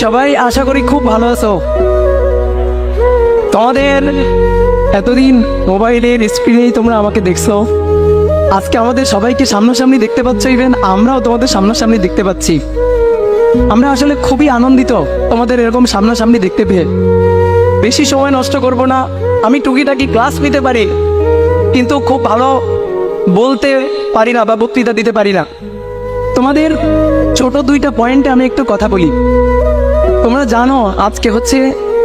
সবাই আশা করি খুব ভালো আছো। তোমাদের এতদিন মোবাইলের স্ক্রিনেই তোমরা আমাকে দেখছো, আজকে আমাদের সবাইকে সামনাসামনি দেখতে পাচ্ছ, ইভেন আমরাও তোমাদের সামনাসামনি দেখতে পাচ্ছি। আমরা আসলে খুবই আনন্দিত তোমাদের এরকম সামনাসামনি দেখতে পেয়ে। বেশি সময় নষ্ট করব না, আমি টুকিটাকি ক্লাস নিতে পারি কিন্তু খুব ভালো বলতে পারি না বা বক্তৃতা দিতে পারি না। তোমাদের ছোট দুইটা পয়েন্টে আমি একটু কথা বলি। তোমরা জানো আজকে হচ্ছে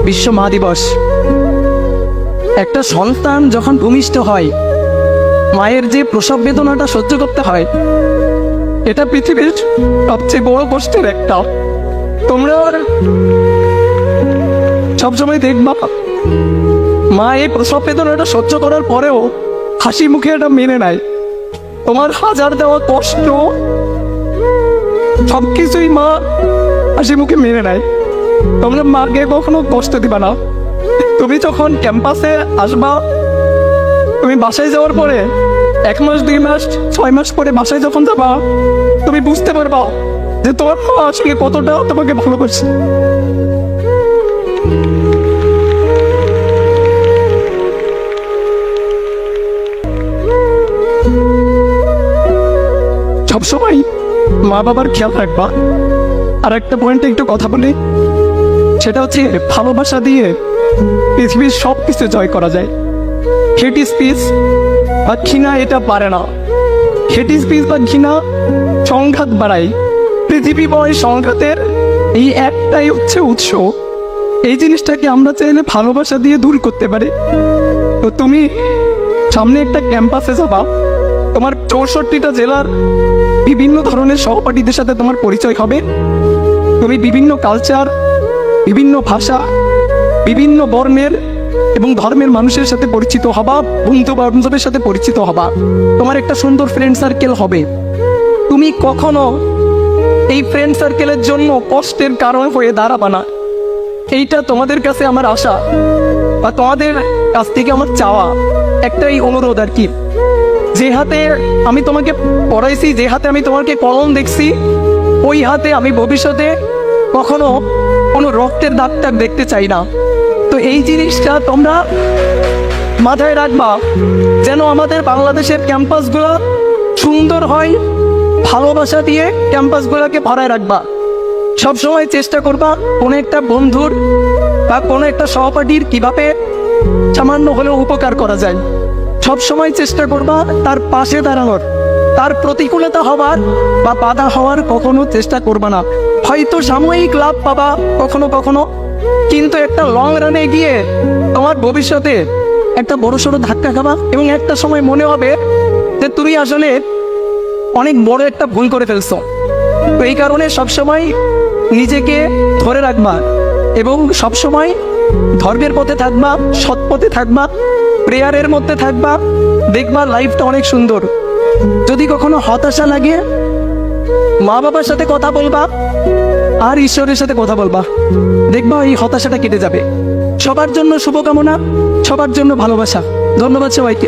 বিশ্ব মা দিবস। একটা সন্তান যখন ভূমিষ্ঠ হয়, মায়ের যে প্রসব বেদনাটা সহ্য করতে হয়, এটা পৃথিবীর সবচেয়ে বড় কষ্টের একটা। তোমরা সবসময় দেখবা মা এই প্রসব বেদনাটা সহ্য করার পরেও হাসি মুখে এটা মেনে নেয়। তোমার হাজার দেওয়া কষ্ট সবকিছুই মা হাসি মুখে মেনে নেয়। তোমরা মাকে কখনো কষ্ট দিবা না। তুমি যখন ক্যাম্পাসে আসবা, তুমি বাসায় যাওয়ার পরে 1 মাস 2 মাস 6 মাস পরে বাসায় যখন যাবা, তুমি বুঝতে পারবা যে তোমার মা আসলে কতটা তোমাকে ভালোবাসে। সবসময় মা বাবার খেয়াল রাখবা। আর একটা পয়েন্টে একটু কথা বলি, সেটা হচ্ছে ভালোবাসা দিয়ে পৃথিবীর সব কিছু জয় করা যায়। হেট স্পিচ বা ঘৃণা এটা পারে না। হেট স্পিচ বা ঘৃণা সংঘাত বাড়ায়। পৃথিবীময় সংঘাতের এই একটাই হচ্ছে উৎস। এই জিনিসটাকে আমরা চাইলে ভালোবাসা দিয়ে দূর করতে পারি। তো তুমি সামনে একটা ক্যাম্পাসে যাবা, তোমার 64টা জেলার বিভিন্ন ধরনের সহপাঠীদের সাথে তোমার পরিচয় হবে। তুমি বিভিন্ন কালচার, বিভিন্ন ভাষা, বিভিন্ন বর্ণের এবং ধর্মের মানুষের সাথে পরিচিত হবা, বন্ধু বান্ধবের সাথে পরিচিত হবা। তোমার একটা সুন্দর ফ্রেন্ড সার্কেল হবে। তুমি কখনো এই ফ্রেন্ড সার্কেলের জন্য কষ্টের কারণ হয়ে দাঁড়াবা না। এইটা তোমাদের কাছে আমার আশা বা তোমাদের কাছ থেকে আমার চাওয়া একটাই অনুরোধ আর কি। যে হাতে আমি তোমাকে পড়াইছি, যে হাতে আমি তোমাকে কলম দেখছি, ওই হাতে আমি ভবিষ্যতে কখনো কোনো রক্তের দাগটা দেখতে চাই না। তো এই জিনিসটা তোমরা মাথায় রাখবা, যেন আমাদের বাংলাদেশের ক্যাম্পাসগুলো সুন্দর হয়। ভালোবাসা দিয়ে ক্যাম্পাসগুলোকে ভরায় রাখবা। সবসময় চেষ্টা করবা কোনো একটা বন্ধুর বা কোনো একটা সহপাঠীর কিভাবে সামান্য হলেও উপকার করা যায়। সবসময় চেষ্টা করবা তার পাশে দাঁড়ানোর, তার প্রতিকূলতা হবার বা বাধা হওয়ার কখনো চেষ্টা করবা না। হয়তো সাময়িক লাভ পাবা কখনো কখনো, কিন্তু একটা লং রানে গিয়ে তোমার ভবিষ্যতে একটা বড়সড় ধাক্কা খাবা এবং একটা সময় মনে হবে যে তুমি আসলে অনেক বড় একটা ভুল করে ফেলছো। তো এই কারণে সবসময় নিজেকে ধরে রাখবা এবং সবসময় ধর্মের পথে থাকবা, সৎ পথে থাকবা, প্রেয়ারের মধ্যে থাকবা। দেখবা লাইফটা অনেক সুন্দর। যদি কখনো হতাশা লাগে, মা বাবার সাথে কথা বলবা আর ঈশ্বরের সাথে কথা বলবা, দেখবা এই হতাশাটা কেটে যাবে। সবার জন্য শুভকামনা, সবার জন্য ভালোবাসা। ধন্যবাদ সবাইকে।